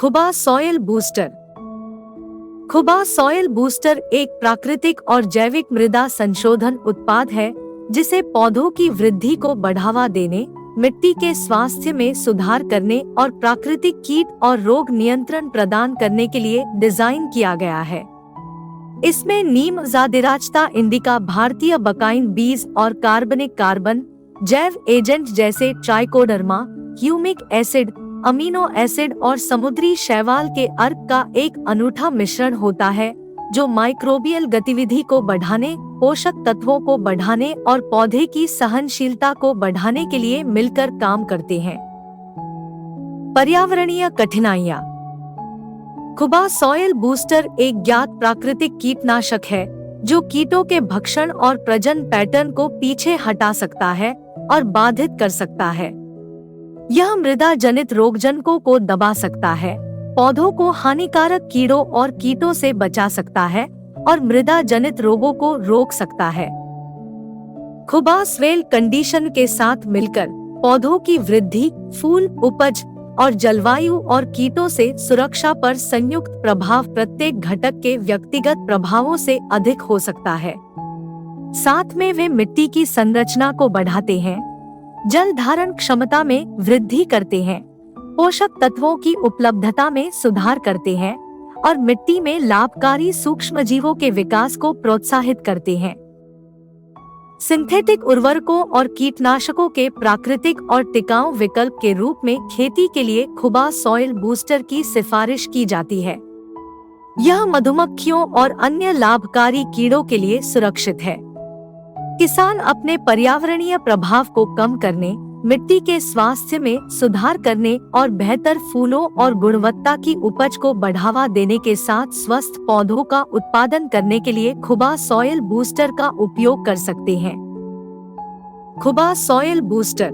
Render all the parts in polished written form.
खुबा soil booster. खुबा soil booster एक प्राकृतिक और जैविक मृदा संशोधन उत्पाद है जिसे पौधों की वृद्धि को बढ़ावा देने, मिट्टी के स्वास्थ्य में सुधार करने और प्राकृतिक कीट और रोग नियंत्रण प्रदान करने के लिए डिजाइन किया गया है। इसमें नीम, जादिराच्ता इंडिका, भारतीय बकाइन बीज और कार्बनिक कार्बन जैव एजेंट जैसे trichoderma, humic acid, amino acid और समुद्री शैवाल के अर्क का एक अनूठा मिश्रण होता है जो माइक्रोबियल गतिविधि को बढ़ाने, पोषक तत्वों को बढ़ाने और पौधे की सहनशीलता को बढ़ाने के लिए मिलकर काम करते हैं। पर्यावरणीय कठिनाइयाँ। खुबा सॉयल बूस्टर एक ज्ञात प्राकृतिक कीटनाशक है जो कीटों के भक्षण और प्रजनन पैटर्न को पीछे हटा सकता है और बाधित कर सकता है। यह मृदा जनित रोगजनकों को दबा सकता है, पौधों को हानिकारक कीड़ों और कीटों से बचा सकता है और मृदा जनित रोगों को रोक सकता है। खुबा स्वेल कंडीशन के साथ मिलकर पौधों की वृद्धि, फूल, उपज और जलवायु और कीटों से सुरक्षा पर संयुक्त प्रभाव प्रत्येक घटक के व्यक्तिगत प्रभावों से अधिक हो सकता है। साथ में वे मिट्टी की संरचना को बढ़ाते हैं, जल धारण क्षमता में वृद्धि करते हैं, पोषक तत्वों की उपलब्धता में सुधार करते हैं और मिट्टी में लाभकारी सूक्ष्मजीवों के विकास को प्रोत्साहित करते हैं। सिंथेटिक उर्वरकों और कीटनाशकों के प्राकृतिक और टिकाऊ विकल्प के रूप में खेती के लिए खुबा सॉयल बूस्टर की सिफारिश की जाती है। यह मधुमक्खियों और अन्य लाभकारी कीड़ों के लिए सुरक्षित है। किसान अपने पर्यावरणीय प्रभाव को कम करने, मिट्टी के स्वास्थ्य में सुधार करने और बेहतर फूलों और गुणवत्ता की उपज को बढ़ावा देने के साथ स्वस्थ पौधों का उत्पादन करने के लिए खुबा सॉयल बूस्टर का उपयोग कर सकते हैं। खुबा सॉयल बूस्टर।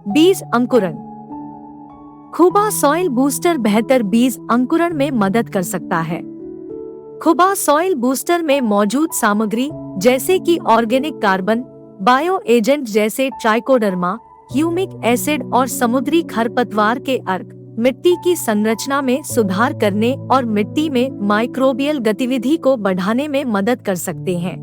बीज अंकुरण। खुबा सॉयल बूस्टर बेहतर बीज अंकुरण में मदद कर सकता है। खुबा सॉयल बूस्टर में मौजूद सामग्री जैसे कि ऑर्गेनिक कार्बन, बायो एजेंट जैसे ट्राइकोडर्मा, ह्यूमिक एसिड और समुद्री खरपतवार के अर्क मिट्टी की संरचना में सुधार करने और मिट्टी में माइक्रोबियल गतिविधि को बढ़ाने में मदद कर सकते हैं।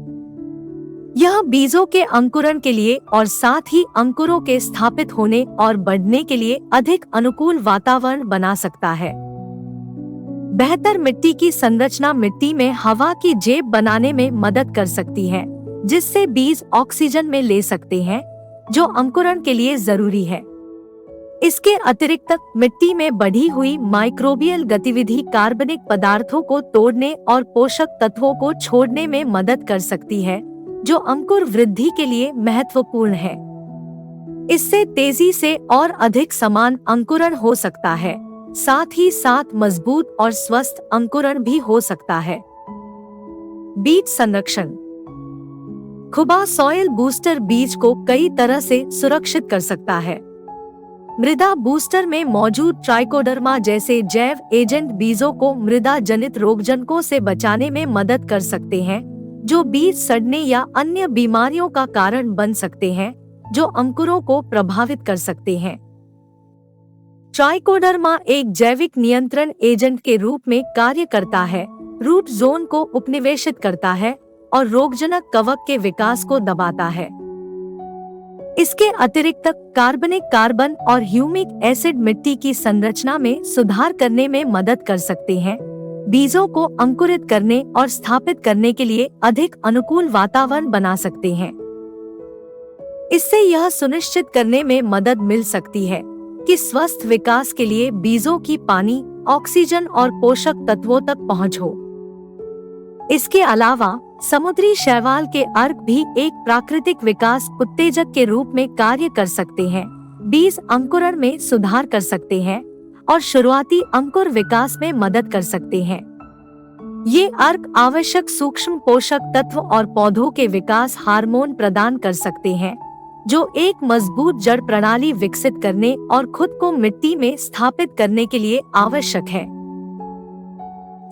यह बीजों के अंकुरण के लिए और साथ ही अंकुरों के स्थापित होने और बढ़ने के लिए अधिक अनुकूल वातावरण बना सकता है। बेहतर मिट्टी की संरचना मिट्टी में हवा की जेब बनाने में मदद कर सकती है, जिससे बीज ऑक्सीजन में ले सकते हैं जो अंकुरण के लिए जरूरी है। इसके अतिरिक्त मिट्टी में बढ़ी हुई माइक्रोबियल गतिविधि कार्बनिक पदार्थों को तोड़ने और पोषक तत्वों को छोड़ने में मदद कर सकती है, जो अंकुर वृद्धि के लिए महत्वपूर्ण है। इससे तेजी से और अधिक समान अंकुरण हो सकता है, साथ ही साथ मजबूत और स्वस्थ अंकुरण भी हो सकता है। बीज संरक्षण। खुबा सॉयल बूस्टर बीज को कई तरह से सुरक्षित कर सकता है। मृदा बूस्टर में मौजूद ट्राइकोडर्मा जैसे जैव एजेंट बीजों को मृदा जनित रोगजनकों से बचाने में मदद कर सकते हैं, जो बीज सड़ने या अन्य बीमारियों का कारण बन सकते हैं, जो अंकुरों को प्रभावित कर सकते हैं। ट्राइकोडर्मा एक जैविक नियंत्रण एजेंट के रूप में कार्य करता है, रूट जोन को उपनिवेशित करता है और रोगजनक कवक के विकास को दबाता है। इसके अतिरिक्त कार्बनिक कार्बन और ह्यूमिक एसिड मिट्टी की संरचना में सुधार करने में मदद कर सकते हैं, बीजों को अंकुरित करने और स्थापित करने के लिए अधिक अनुकूल वातावरण बना सकते हैं। इससे यह सुनिश्चित करने में मदद मिल सकती है कि स्वस्थ विकास के लिए बीजों की पानी, ऑक्सीजन और पोषक तत्वों तक पहुंच हो। इसके अलावा समुद्री शैवाल के अर्क भी एक प्राकृतिक विकास उत्तेजक के रूप में कार्य कर सकते हैं, बीज अंकुरण में सुधार कर सकते हैं और शुरुआती अंकुर विकास में मदद कर सकते हैं। ये अर्क आवश्यक सूक्ष्म पोषक तत्व और पौधों के विकास हार्मोन प्रदान कर सकते हैं, जो एक मजबूत जड़ प्रणाली विकसित करने और खुद को मिट्टी में स्थापित करने के लिए आवश्यक है।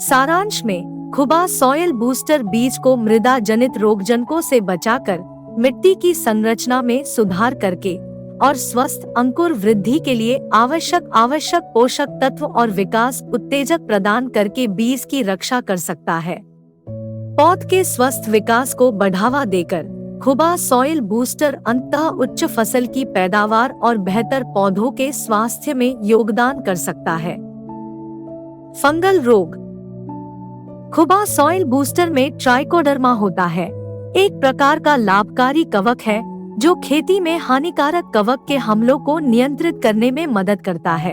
सारांश में, खुबा सॉयल बूस्टर बीज को मृदा जनित रोगजनकों से बचाकर मिट्टी की संरचना में सुधार करके और स्वस्थ अंकुर वृद्धि के लिए आवश्यक पोषक तत्व और विकास उत्तेजक प्रदान करके बीज की रक्षा कर सकता है। पौध के स्वस्थ विकास को बढ़ावा देकर खुबा सॉइल बूस्टर अंततः उच्च फसल की पैदावार और बेहतर पौधों के स्वास्थ्य में योगदान कर सकता है। फंगल रोग। खुबा सॉइल बूस्टर में ट्राइकोडर्मा होता है, एक प्रकार का लाभकारी कवक है जो खेती में हानिकारक कवक के हमलों को नियंत्रित करने में मदद करता है।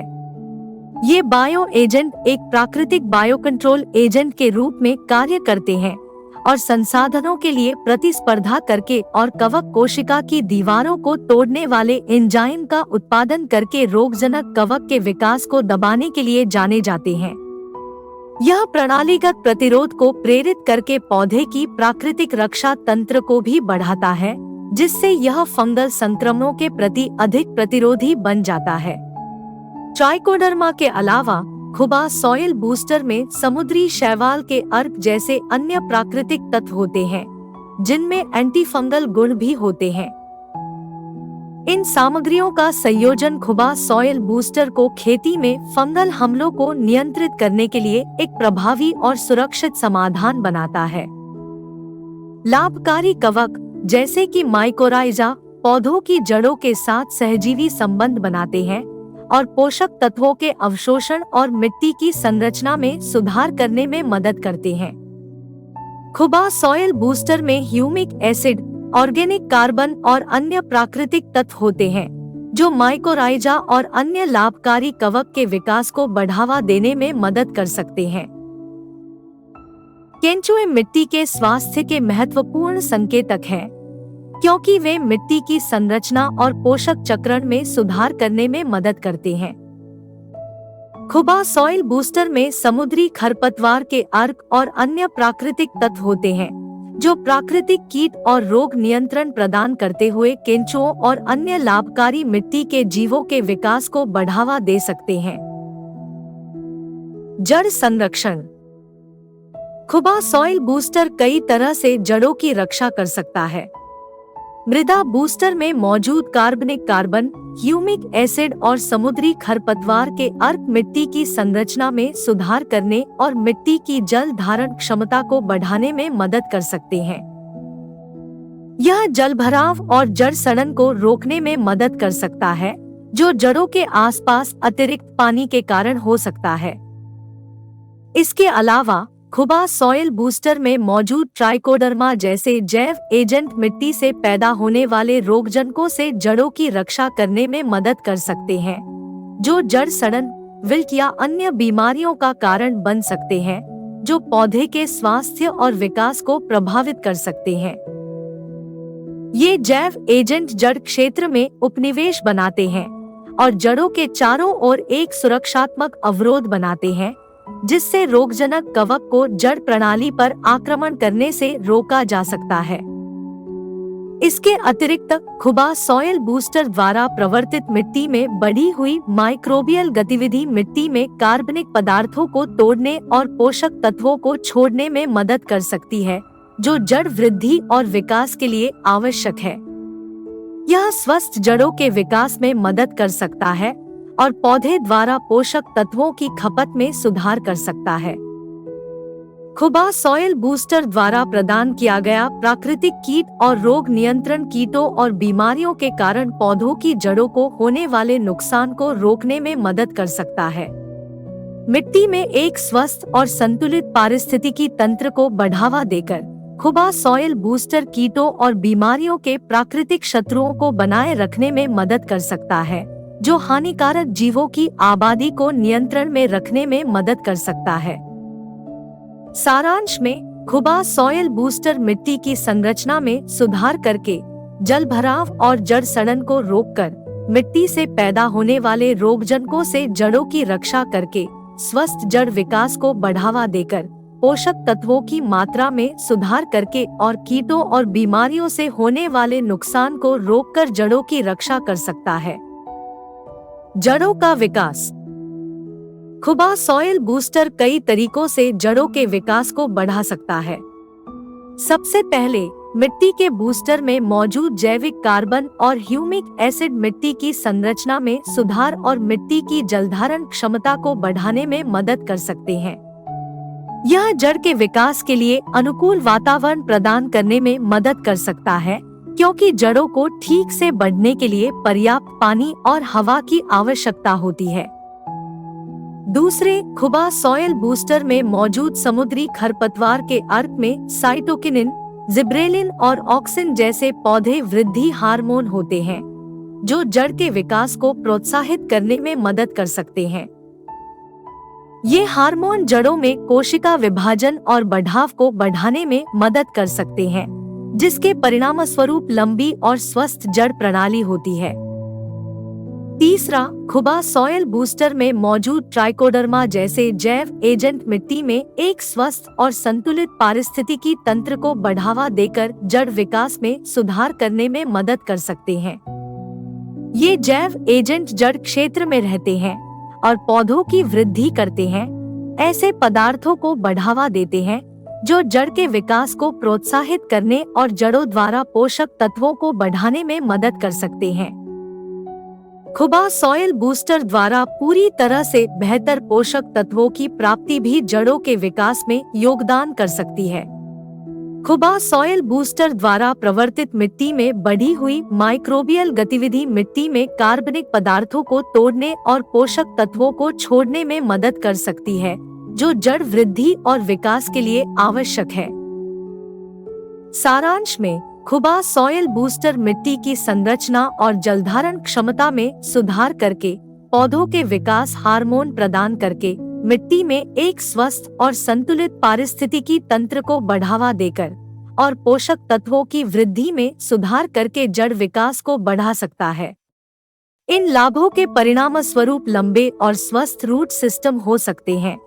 ये बायो एजेंट एक प्राकृतिक बायो कंट्रोल एजेंट के रूप में कार्य करते हैं और संसाधनों के लिए प्रतिस्पर्धा करके और कवक कोशिका की दीवारों को तोड़ने वाले एंजाइम का उत्पादन करके रोगजनक कवक के विकास को दबाने के लिए जाने जाते हैं। यह प्रणालीगत प्रतिरोध को प्रेरित करके पौधे की प्राकृतिक रक्षा तंत्र को भी बढ़ाता है, जिससे यह फंगल संक्रमणों के प्रति अधिक प्रतिरोधी बन जाता है। ट्राइकोडर्मा के अलावा खुबा सॉइल बूस्टर में समुद्री शैवाल के अर्क जैसे अन्य प्राकृतिक तत्व होते हैं, जिनमें एंटी फंगल गुण भी होते हैं। इन सामग्रियों का संयोजन खुबा सॉइल बूस्टर को खेती में फंगल हमलों को नियंत्रित करने के लिए एक प्रभावी और सुरक्षित समाधान बनाता है। लाभकारी कवक जैसे कि माइकोराइजा पौधों की जड़ों के साथ सहजीवी संबंध बनाते हैं और पोषक तत्वों के अवशोषण और मिट्टी की संरचना में सुधार करने में मदद करते हैं। खुबा सॉइल बूस्टर में ह्यूमिक एसिड, ऑर्गेनिक कार्बन और अन्य प्राकृतिक तत्व होते हैं जो माइकोराइजा और अन्य लाभकारी कवक के विकास को बढ़ावा देने में मदद कर सकते हैं। केंचुए मिट्टी के स्वास्थ्य के महत्वपूर्ण संकेतक हैं, क्योंकि वे मिट्टी की संरचना और पोषक चक्रण में सुधार करने में मदद करते हैं। खुबा सॉइल बूस्टर में समुद्री खरपतवार के अर्क और अन्य प्राकृतिक तत्व होते हैं जो प्राकृतिक कीट और रोग नियंत्रण प्रदान करते हुए केंचुओं और अन्य लाभकारी मिट्टी के जीवों के विकास को बढ़ावा दे सकते हैं। जड़ संरक्षण। खुबा सॉइल बूस्टर कई तरह से जड़ों की रक्षा कर सकता है। मृदा बूस्टर में मौजूद कार्बनिक कार्बन, ह्यूमिक एसिड और समुद्री खरपतवार के अर्क मिट्टी की संरचना में सुधार करने और मिट्टी की जल धारण क्षमता को बढ़ाने में मदद कर सकते हैं। यह जलभराव और जड़ सड़न को रोकने में मदद कर सकता है, जो जड़ों के आसपास अतिरिक्त पानी के कारण हो सकता है। इसके अलावा खुबा सॉइल बूस्टर में मौजूद ट्राइकोडर्मा जैसे जैव एजेंट मिट्टी से पैदा होने वाले रोगजनकों से जड़ों की रक्षा करने में मदद कर सकते हैं, जो जड़ सड़न, विल्ट या अन्य बीमारियों का कारण बन सकते हैं, जो पौधे के स्वास्थ्य और विकास को प्रभावित कर सकते हैं। ये जैव एजेंट जड़ क्षेत्र में उपनिवेश बनाते हैं और जड़ों के चारों ओर एक सुरक्षात्मक अवरोध बनाते हैं, जिससे रोगजनक कवक को जड़ प्रणाली पर आक्रमण करने से रोका जा सकता है। इसके अतिरिक्त खुबा सॉइल बूस्टर द्वारा प्रवर्तित मिट्टी में बढ़ी हुई माइक्रोबियल गतिविधि मिट्टी में कार्बनिक पदार्थों को तोड़ने और पोषक तत्वों को छोड़ने में मदद कर सकती है, जो जड़ वृद्धि और विकास के लिए आवश्यक है। यह स्वस्थ जड़ों के विकास में मदद कर सकता है और पौधे द्वारा पोषक तत्वों की खपत में सुधार कर सकता है। खुबा सॉइल बूस्टर द्वारा प्रदान किया गया प्राकृतिक कीट और रोग नियंत्रण कीटों और बीमारियों के कारण पौधों की जड़ों को होने वाले नुकसान को रोकने में मदद कर सकता है। मिट्टी में एक स्वस्थ और संतुलित पारिस्थितिकी तंत्र को बढ़ावा देकर खुबा सॉइल बूस्टर कीटों और बीमारियों के प्राकृतिक शत्रुओं को बनाए रखने में मदद कर सकता है, जो हानिकारक जीवों की आबादी को नियंत्रण में रखने में मदद कर सकता है। सारांश में खुबा सॉइल बूस्टर मिट्टी की संरचना में सुधार करके जलभराव और जड़ सड़न को रोककर मिट्टी से पैदा होने वाले रोगजनकों से जड़ों की रक्षा करके स्वस्थ जड़ विकास को बढ़ावा देकर पोषक तत्वों की मात्रा में सुधार करके और कीटों और बीमारियों से होने वाले नुकसान को रोककर जड़ों की रक्षा कर सकता है। जड़ों का विकास। खुबा सॉइल बूस्टर कई तरीकों से जड़ों के विकास को बढ़ा सकता है। सबसे पहले मिट्टी के बूस्टर में मौजूद जैविक कार्बन और ह्यूमिक एसिड मिट्टी की संरचना में सुधार और मिट्टी की जलधारण क्षमता को बढ़ाने में मदद कर सकते हैं। यह जड़ के विकास के लिए अनुकूल वातावरण प्रदान करने में मदद कर सकता है, क्योंकि जड़ों को ठीक से बढ़ने के लिए पर्याप्त पानी और हवा की आवश्यकता होती है। दूसरे, खुबा सॉइल बूस्टर में मौजूद समुद्री खरपतवार के अर्क में साइटोकिनिन, जिब्रेलिन और ऑक्सिन जैसे पौधे वृद्धि हार्मोन होते हैं, जो जड़ के विकास को प्रोत्साहित करने में मदद कर सकते हैं। ये हार्मोन जड़ों में कोशिका विभाजन और बढ़ाव को बढ़ाने में मदद कर सकते हैं, जिसके परिणामस्वरूप लंबी और स्वस्थ जड़ प्रणाली होती है। तीसरा, खुबा सॉइल बूस्टर में मौजूद ट्राइकोडर्मा जैसे जैव एजेंट मिट्टी में एक स्वस्थ और संतुलित पारिस्थितिकी तंत्र को बढ़ावा देकर जड़ विकास में सुधार करने में मदद कर सकते हैं। ये जैव एजेंट जड़ क्षेत्र में रहते हैं और पौधों की वृद्धि करते हैं, ऐसे पदार्थों को बढ़ावा देते हैं जो जड़ के विकास को प्रोत्साहित करने और जड़ों द्वारा पोषक तत्वों को बढ़ाने में मदद कर सकते हैं। खुबा सॉइल बूस्टर द्वारा पूरी तरह से बेहतर पोषक तत्वों की प्राप्ति भी जड़ों के विकास में योगदान कर सकती है। खुबा सॉइल बूस्टर द्वारा प्रवर्तित मिट्टी में बढ़ी हुई माइक्रोबियल गतिविधि मिट्टी में कार्बनिक पदार्थों को तोड़ने और पोषक तत्वों को छोड़ने में मदद कर सकती है, जो जड़ वृद्धि और विकास के लिए आवश्यक है। सारांश में, खुबा सॉइल बूस्टर मिट्टी की संरचना और जलधारण क्षमता में सुधार करके, पौधों के विकास हार्मोन प्रदान करके, मिट्टी में एक स्वस्थ और संतुलित पारिस्थितिकी तंत्र को बढ़ावा देकर और पोषक तत्वों की वृद्धि में सुधार करके जड़ विकास को बढ़ा सकता है। इन लाभों के परिणामस्वरूप लंबे और स्वस्थ रूट सिस्टम हो सकते हैं,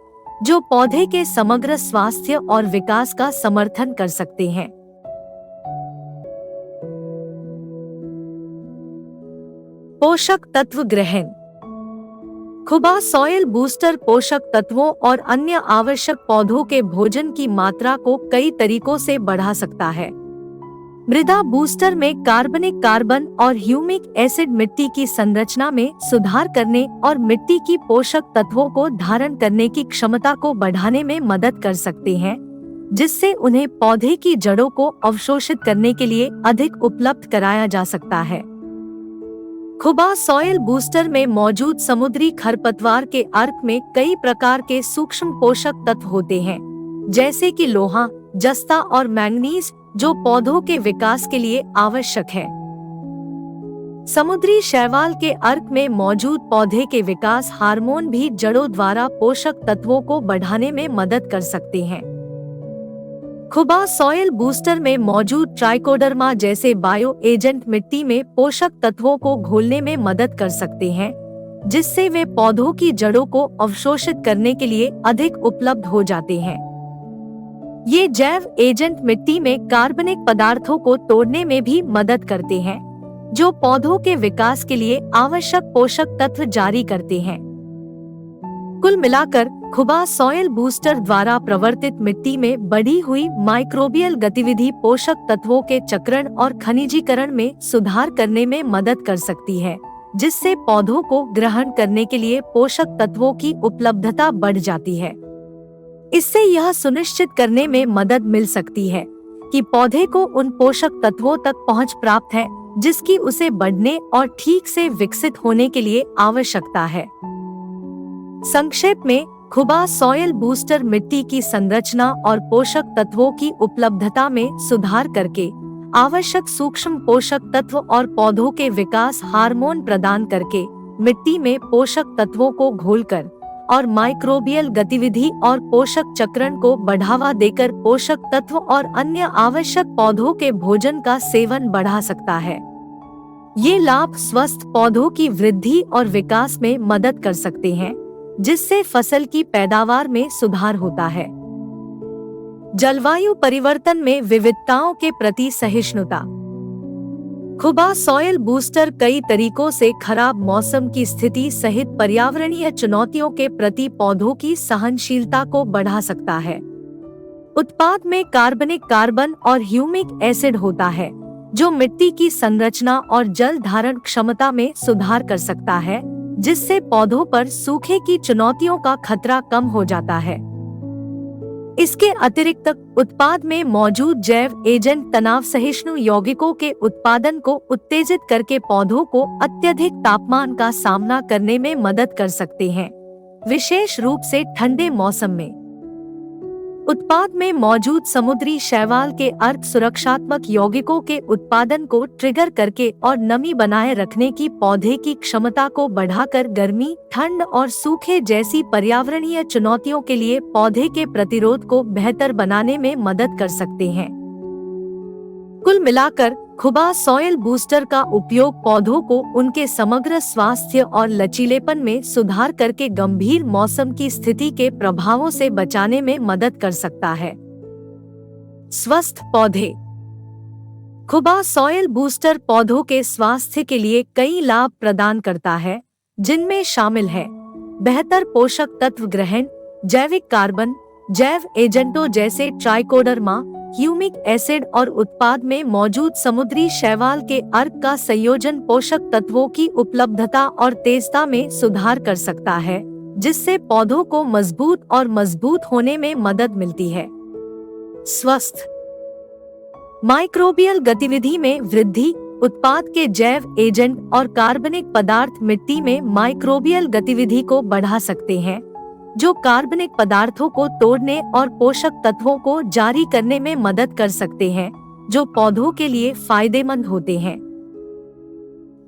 जो पौधे के समग्र स्वास्थ्य और विकास का समर्थन कर सकते हैं। पोषक तत्व ग्रहण। खुबा सॉइल बूस्टर पोषक तत्वों और अन्य आवश्यक पौधों के भोजन की मात्रा को कई तरीकों से बढ़ा सकता है। मृदा बूस्टर में कार्बनिक कार्बन और ह्यूमिक एसिड मिट्टी की संरचना में सुधार करने और मिट्टी की पोषक तत्वों को धारण करने की क्षमता को बढ़ाने में मदद कर सकते हैं, जिससे उन्हें पौधे की जड़ों को अवशोषित करने के लिए अधिक उपलब्ध कराया जा सकता है। खुबा सॉइल बूस्टर में मौजूद समुद्री खरपतवार के अर्क में कई प्रकार के सूक्ष्म पोषक तत्व होते हैं, जैसे कि लोहा, जस्ता और मैंगनीज, जो पौधों के विकास के लिए आवश्यक है। समुद्री शैवाल के अर्क में मौजूद पौधे के विकास हार्मोन भी जड़ों द्वारा पोषक तत्वों को बढ़ाने में मदद कर सकते हैं। खुबा सॉइल बूस्टर में मौजूद ट्राइकोडर्मा जैसे बायो एजेंट मिट्टी में पोषक तत्वों को घोलने में मदद कर सकते हैं, जिससे वे पौधों की जड़ों को अवशोषित करने के लिए अधिक उपलब्ध हो जाते हैं। ये जैव एजेंट मिट्टी में कार्बनिक पदार्थों को तोड़ने में भी मदद करते हैं, जो पौधों के विकास के लिए आवश्यक पोषक तत्व जारी करते हैं। कुल मिलाकर, खुबा सॉइल बूस्टर द्वारा प्रवर्तित मिट्टी में बढ़ी हुई माइक्रोबियल गतिविधि पोषक तत्वों के चक्रण और खनिजीकरण में सुधार करने में मदद कर सकती है, जिससे पौधों को ग्रहण करने के लिए पोषक तत्वों की उपलब्धता बढ़ जाती है। इससे यह सुनिश्चित करने में मदद मिल सकती है कि पौधे को उन पोषक तत्वों तक पहुंच प्राप्त है जिसकी उसे बढ़ने और ठीक से विकसित होने के लिए आवश्यकता है। संक्षेप में, खुबा सॉइल बूस्टर मिट्टी की संरचना और पोषक तत्वों की उपलब्धता में सुधार करके, आवश्यक सूक्ष्म पोषक तत्व और पौधों के विकास हार्मोन प्रदान करके, मिट्टी में पोषक तत्वों को घोलकर और माइक्रोबियल गतिविधि और पोषक चक्रण को बढ़ावा देकर पोषक तत्व और अन्य आवश्यक पौधों के भोजन का सेवन बढ़ा सकता है। ये लाभ स्वस्थ पौधों की वृद्धि और विकास में मदद कर सकते हैं, जिससे फसल की पैदावार में सुधार होता है। जलवायु परिवर्तन में विविधताओं के प्रति सहिष्णुता। खुबा सॉइल बूस्टर कई तरीकों से खराब मौसम की स्थिति सहित पर्यावरणीय चुनौतियों के प्रति पौधों की सहनशीलता को बढ़ा सकता है। उत्पाद में कार्बनिक कार्बन और ह्यूमिक एसिड होता है, जो मिट्टी की संरचना और जल धारण क्षमता में सुधार कर सकता है, जिससे पौधों पर सूखे की चुनौतियों का खतरा कम हो जाता है। इसके अतिरिक्त उत्पाद में मौजूद जैव एजेंट तनाव सहिष्णु यौगिकों के उत्पादन को उत्तेजित करके पौधों को अत्यधिक तापमान का सामना करने में मदद कर सकते हैं, विशेष रूप से ठंडे मौसम में। उत्पाद में मौजूद समुद्री शैवाल के अर्ध सुरक्षात्मक यौगिकों के उत्पादन को ट्रिगर करके और नमी बनाए रखने की पौधे की क्षमता को बढ़ाकर गर्मी, ठंड और सूखे जैसी पर्यावरणीय चुनौतियों के लिए पौधे के प्रतिरोध को बेहतर बनाने में मदद कर सकते हैं। कुल मिलाकर खुबा सॉइल बूस्टर का उपयोग पौधों को उनके समग्र स्वास्थ्य और लचीलेपन में सुधार करके गंभीर मौसम की स्थिति के प्रभावों से बचाने में मदद कर सकता है। स्वस्थ पौधे। खुबा सॉइल बूस्टर पौधों के स्वास्थ्य के लिए कई लाभ प्रदान करता है, जिनमें शामिल है बेहतर पोषक तत्व ग्रहण, जैविक कार्बन, जैव एजेंटों जैसे ट्राइकोडर्मा, ह्यूमिक एसिड और उत्पाद में मौजूद समुद्री शैवाल के अर्क का संयोजन पोषक तत्वों की उपलब्धता और तेजता में सुधार कर सकता है, जिससे पौधों को मजबूत होने में मदद मिलती है। स्वस्थ माइक्रोबियल गतिविधि में वृद्धि। उत्पाद के जैव एजेंट और कार्बनिक पदार्थ मिट्टी में माइक्रोबियल गतिविधि को बढ़ा सकते हैं, जो कार्बनिक पदार्थों को तोड़ने और पोषक तत्वों को जारी करने में मदद कर सकते हैं, जो पौधों के लिए फायदेमंद होते हैं।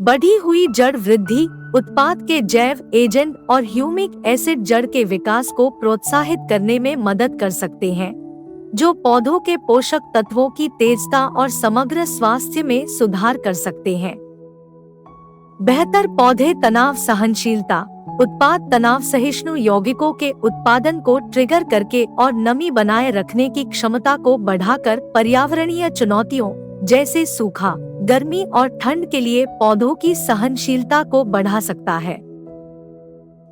बढ़ी हुई जड़ वृद्धि। उत्पाद के जैव एजेंट और ह्यूमिक एसिड जड़ के विकास को प्रोत्साहित करने में मदद कर सकते हैं, जो पौधों के पोषक तत्वों की तेजता और समग्र स्वास्थ्य में सुधार कर सकते हैं। बेहतर पौधे तनाव सहनशीलता। उत्पाद तनाव सहिष्णु यौगिकों के उत्पादन को ट्रिगर करके और नमी बनाए रखने की क्षमता को बढ़ाकर पर्यावरणीय चुनौतियों जैसे सूखा, गर्मी और ठंड के लिए पौधों की सहनशीलता को बढ़ा सकता है।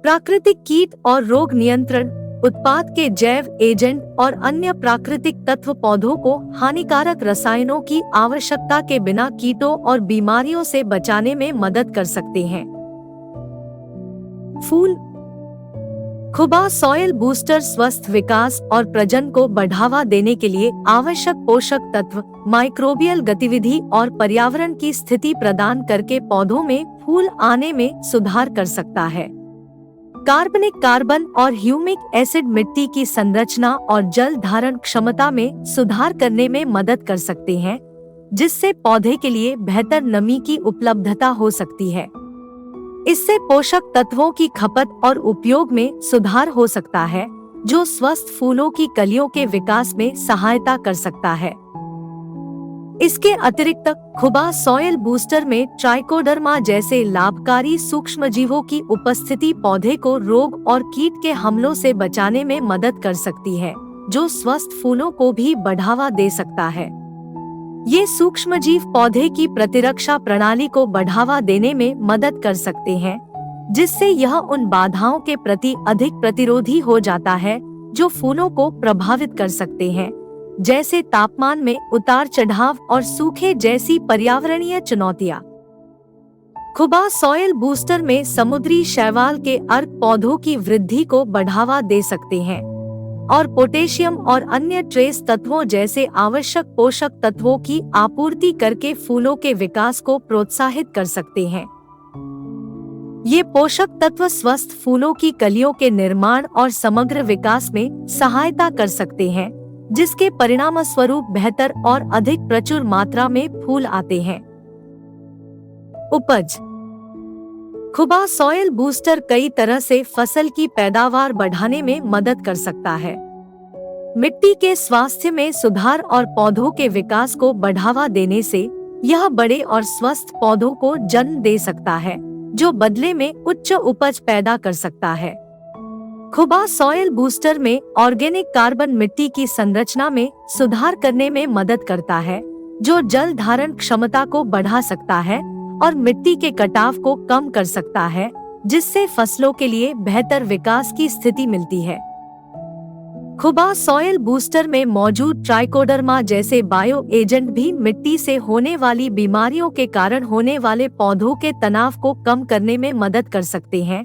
प्राकृतिक कीट और रोग नियंत्रण। उत्पाद के जैव एजेंट और अन्य प्राकृतिक तत्व पौधों को हानिकारक रसायनों की आवश्यकता के बिना कीटों और बीमारियों से बचाने में मदद कर सकते हैं। फूल। खुबा सॉइल बूस्टर स्वस्थ विकास और प्रजनन को बढ़ावा देने के लिए आवश्यक पोषक तत्व, माइक्रोबियल गतिविधि और पर्यावरण की स्थिति प्रदान करके पौधों में फूल आने में सुधार कर सकता है। कार्बनिक कार्बन और ह्यूमिक एसिड मिट्टी की संरचना और जल धारण क्षमता में सुधार करने में मदद कर सकते हैं, जिससे पौधे के लिए बेहतर नमी की उपलब्धता हो सकती है। इससे पोषक तत्वों की खपत और उपयोग में सुधार हो सकता है, जो स्वस्थ फूलों की कलियों के विकास में सहायता कर सकता है। इसके अतिरिक्त खुबा सॉइल बूस्टर में ट्राइकोडर्मा जैसे लाभकारी सूक्ष्मजीवों की उपस्थिति पौधे को रोग और कीट के हमलों से बचाने में मदद कर सकती है, जो स्वस्थ फूलों को भी बढ़ावा दे सकता है। ये सूक्ष्मजीव पौधे की प्रतिरक्षा प्रणाली को बढ़ावा देने में मदद कर सकते हैं, जिससे यह उन बाधाओं के प्रति अधिक प्रतिरोधी हो जाता है जो फूलों को प्रभावित कर सकते हैं, जैसे तापमान में उतार चढ़ाव और सूखे जैसी पर्यावरणीय चुनौतियां। खुबा सॉइल बूस्टर में समुद्री शैवाल के अर्क पौधों की वृद्धि को बढ़ावा दे सकते हैं और पोटेशियम और अन्य ट्रेस तत्वों जैसे आवश्यक पोषक तत्वों की आपूर्ति करके फूलों के विकास को प्रोत्साहित कर सकते हैं। ये पोषक तत्व स्वस्थ फूलों की कलियों के निर्माण और समग्र विकास में सहायता कर सकते हैं, जिसके परिणाम स्वरूप बेहतर और अधिक प्रचुर मात्रा में फूल आते हैं। उपज। खुबा सॉइल बूस्टर कई तरह से फसल की पैदावार बढ़ाने में मदद कर सकता है। मिट्टी के स्वास्थ्य में सुधार और पौधों के विकास को बढ़ावा देने से यह बड़े और स्वस्थ पौधों को जन्म दे सकता है, जो बदले में उच्च उपज पैदा कर सकता है। खुबा सॉइल बूस्टर में ऑर्गेनिक कार्बन मिट्टी की संरचना में सुधार करने में मदद करता है, जो जल धारण क्षमता को बढ़ा सकता है और मिट्टी के कटाव को कम कर सकता है, जिससे फसलों के लिए बेहतर विकास की स्थिति मिलती है। खुबा सॉइल बूस्टर में मौजूद ट्राइकोडर्मा जैसे बायो एजेंट भी मिट्टी से होने वाली बीमारियों के कारण होने वाले पौधों के तनाव को कम करने में मदद कर सकते हैं,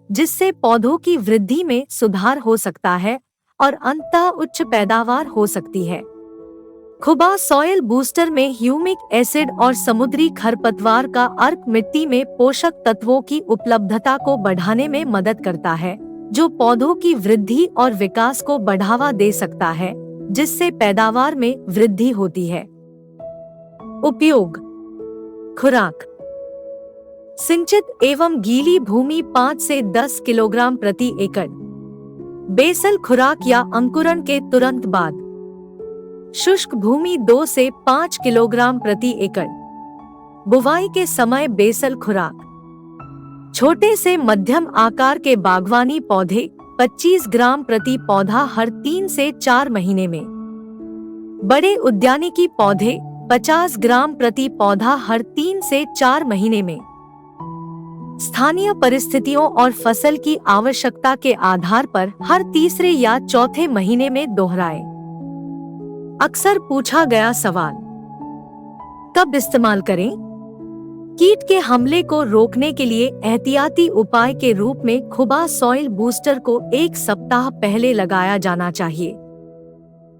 जिससे पौधों की वृद्धि में सुधार हो सकता है और अंततः उच्च पैदावार हो सकती है। खुबा सॉइल बूस्टर में ह्यूमिक एसिड और समुद्री खरपतवार का अर्क मिट्टी में पोषक तत्वों की उपलब्धता को बढ़ाने में मदद करता है, जो पौधों की वृद्धि और विकास को बढ़ावा दे सकता है, जिससे पैदावार में वृद्धि होती है। उपयोग: खुराक: सिंचित एवं गीली भूमि 5 से 10 किलोग्राम प्रति एकड़। बेसल खुराक या अंकुरण के तुरंत बाद। शुष्क भूमि 2 से 5 किलोग्राम प्रति एकड़। बुवाई के समय बेसल खुराक। छोटे से मध्यम आकार के बागवानी पौधे 25 ग्राम प्रति पौधा हर 3 से 4 महीने में। बड़े उद्यानिकी पौधे 50 ग्राम प्रति पौधा हर 3 से 4 महीने में। स्थानीय परिस्थितियों और फसल की आवश्यकता के आधार पर हर तीसरे या चौथे महीने में दोहराएं। अक्सर पूछा गया सवाल: कब इस्तेमाल करें? कीट के हमले को रोकने के लिए एहतियाती उपाय के रूप में खुबा सॉइल बूस्टर को 1 सप्ताह पहले लगाया जाना चाहिए।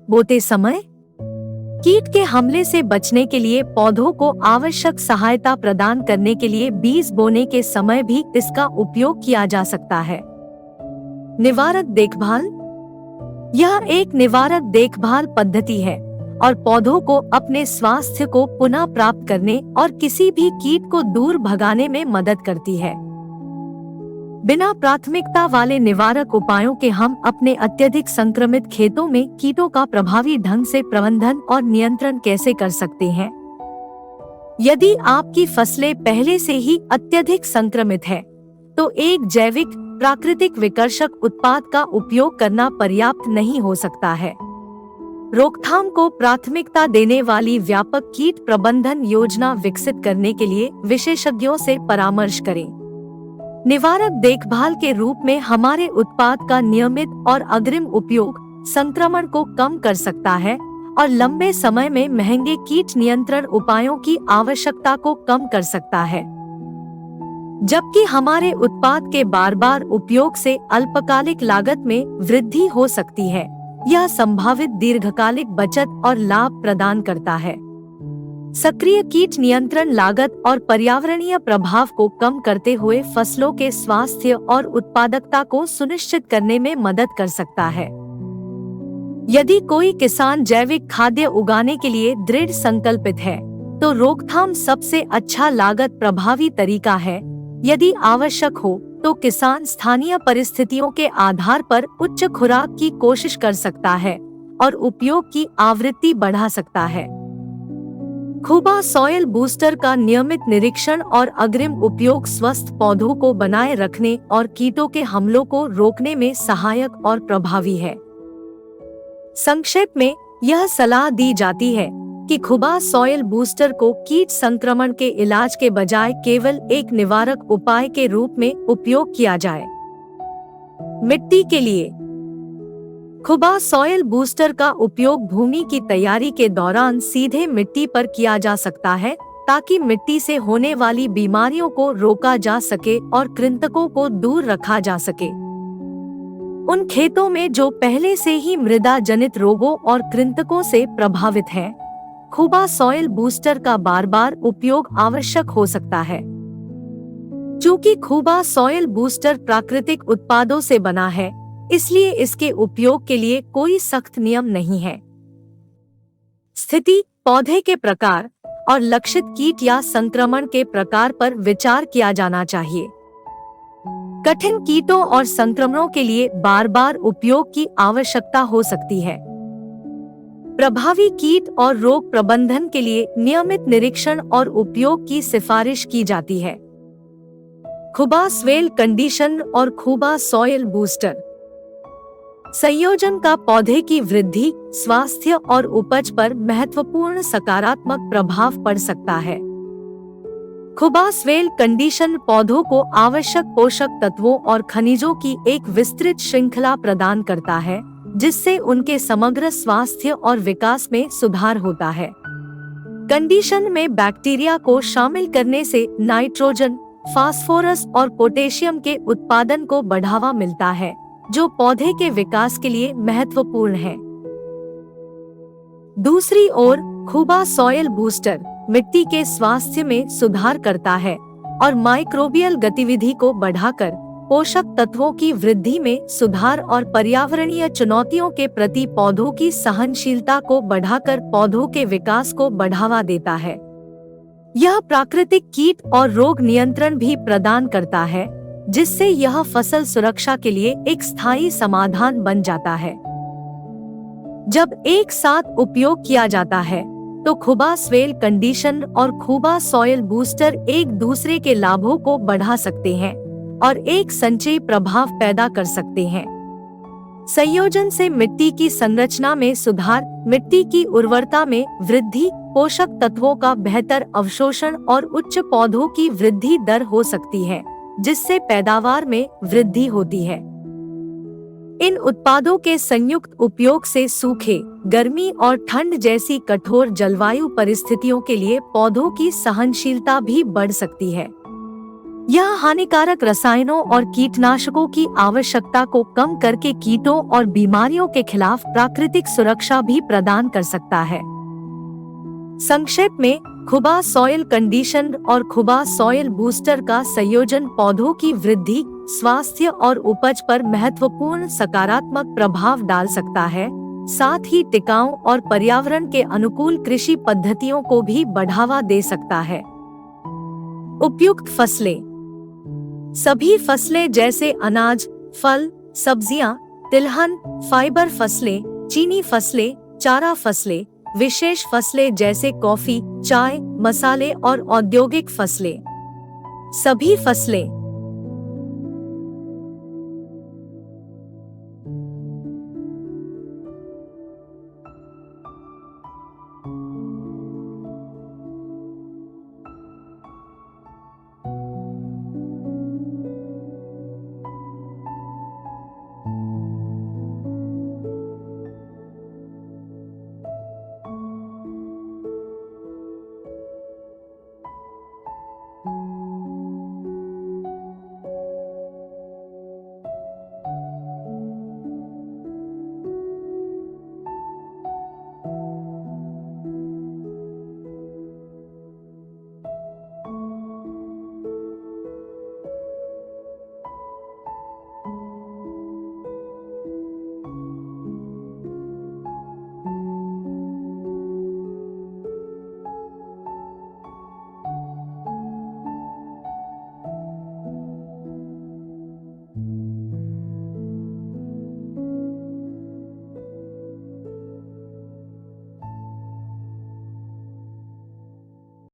बोते समय: कीट के हमले से बचने के लिए पौधों को आवश्यक सहायता प्रदान करने के लिए बीज बोने के समय भी इसका उपयोग किया जा सकता है। निवारक देखभाल: यह एक निवारक देखभाल पद्धति है और पौधों को अपने स्वास्थ्य को पुनः प्राप्त करने और किसी भी कीट को दूर भगाने में मदद करती है। बिना प्राथमिकता वाले निवारक उपायों के हम अपने अत्यधिक संक्रमित खेतों में कीटों का प्रभावी ढंग से प्रबंधन और नियंत्रण कैसे कर सकते हैं? यदि आपकी फसलें पहले से ही अत्यधिक संक्रमित है, तो एक जैविक प्राकृतिक विकर्षक उत्पाद का उपयोग करना पर्याप्त नहीं हो सकता है। रोकथाम को प्राथमिकता देने वाली व्यापक कीट प्रबंधन योजना विकसित करने के लिए विशेषज्ञों से परामर्श करें। निवारक देखभाल के रूप में हमारे उत्पाद का नियमित और अग्रिम उपयोग संक्रमण को कम कर सकता है और लंबे समय में महंगे कीट नियंत्रण उपायों की आवश्यकता को कम कर सकता है। जबकि हमारे उत्पाद के बार बार उपयोग से अल्पकालिक लागत में वृद्धि हो सकती है, यह संभावित दीर्घकालिक बचत और लाभ प्रदान करता है। सक्रिय कीट नियंत्रण लागत और पर्यावरणीय प्रभाव को कम करते हुए फसलों के स्वास्थ्य और उत्पादकता को सुनिश्चित करने में मदद कर सकता है। यदि कोई किसान जैविक खाद्य उगाने के लिए दृढ़ संकल्पित है, तो रोकथाम सबसे अच्छा लागत प्रभावी तरीका है। यदि आवश्यक हो तो किसान स्थानीय परिस्थितियों के आधार पर उच्च खुराक की कोशिश कर सकता है और उपयोग की आवृत्ति बढ़ा सकता है। खुबा सॉइल बूस्टर का नियमित निरीक्षण और अग्रिम उपयोग स्वस्थ पौधों को बनाए रखने और कीटों के हमलों को रोकने में सहायक और प्रभावी है। संक्षेप में यह सलाह दी जाती है कि खुबा सॉइल बूस्टर को कीट संक्रमण के इलाज के बजाय केवल एक निवारक उपाय के रूप में उपयोग किया जाए। मिट्टी के लिए खुबा सॉइल बूस्टर का उपयोग भूमि की तैयारी के दौरान सीधे मिट्टी पर किया जा सकता है, ताकि मिट्टी से होने वाली बीमारियों को रोका जा सके और कृंतकों को दूर रखा जा सके। उन खेतों में जो पहले से ही मृदा जनित रोगों और कृंतकों से प्रभावित हैं, खुबा सॉइल बूस्टर का बार बार उपयोग आवश्यक हो सकता है। चूंकि खुबा सॉइल बूस्टर प्राकृतिक उत्पादों से बना है, इसलिए इसके उपयोग के लिए कोई सख्त नियम नहीं है। स्थिति, पौधे के प्रकार और लक्षित कीट या संक्रमण के प्रकार पर विचार किया जाना चाहिए। कठिन कीटों और संक्रमणों के लिए बार बार उपयोग की आवश्यकता हो सकती है। प्रभावी कीट और रोग प्रबंधन के लिए नियमित निरीक्षण और उपयोग की सिफारिश की जाती है। खुबा सॉइल कंडीशन और खुबा सॉइल बूस्टर संयोजन का पौधे की वृद्धि, स्वास्थ्य और उपज पर महत्वपूर्ण सकारात्मक प्रभाव पड़ सकता है। खुबा सॉइल कंडीशन पौधों को आवश्यक पोषक तत्वों और खनिजों की एक विस्तृत श्रृंखला प्रदान करता है, जिससे उनके समग्र स्वास्थ्य और विकास में सुधार होता है। कंडीशन में बैक्टीरिया को शामिल करने से नाइट्रोजन, फास्फोरस और पोटेशियम के उत्पादन को बढ़ावा मिलता है, जो पौधे के विकास के लिए महत्वपूर्ण है। दूसरी ओर खुबा सॉइल बूस्टर मिट्टी के स्वास्थ्य में सुधार करता है और माइक्रोबियल गतिविधि को बढ़ाकर पोषक तत्वों की वृद्धि में सुधार और पर्यावरणीय चुनौतियों के प्रति पौधों की सहनशीलता को बढ़ाकर पौधों के विकास को बढ़ावा देता है। यह प्राकृतिक कीट और रोग नियंत्रण भी प्रदान करता है, जिससे यह फसल सुरक्षा के लिए एक स्थायी समाधान बन जाता है। जब एक साथ उपयोग किया जाता है तो खुबा सॉइल कंडीशन और खुबा सॉइल बूस्टर एक दूसरे के लाभों को बढ़ा सकते हैं और एक संचयी प्रभाव पैदा कर सकते हैं। संयोजन से मिट्टी की संरचना में सुधार, मिट्टी की उर्वरता में वृद्धि, पोषक तत्वों का बेहतर अवशोषण और उच्च पौधों की वृद्धि दर हो सकती है, जिससे पैदावार में वृद्धि होती है। इन उत्पादों के संयुक्त उपयोग से सूखे, गर्मी और ठंड जैसी कठोर जलवायु परिस्थितियों के लिए पौधों की सहनशीलता भी बढ़ सकती है। यह हानिकारक रसायनों और कीटनाशकों की आवश्यकता को कम करके कीटों और बीमारियों के खिलाफ प्राकृतिक सुरक्षा भी प्रदान कर सकता है। संक्षेप में, खुबा सॉइल कंडीशन और खुबा सॉइल बूस्टर का संयोजन पौधों की वृद्धि, स्वास्थ्य और उपज पर महत्वपूर्ण सकारात्मक प्रभाव डाल सकता है, साथ ही टिकाऊ और पर्यावरण के अनुकूल कृषि पद्धतियों को भी बढ़ावा दे सकता है। उपयुक्त फसलें। सभी फसलें जैसे अनाज, फल, सब्जियां, तिलहन, फाइबर फसलें, चीनी फसलें, चारा फसलें, विशेष फसलें जैसे कॉफी, चाय, मसाले और औद्योगिक फसलें, सभी फसलें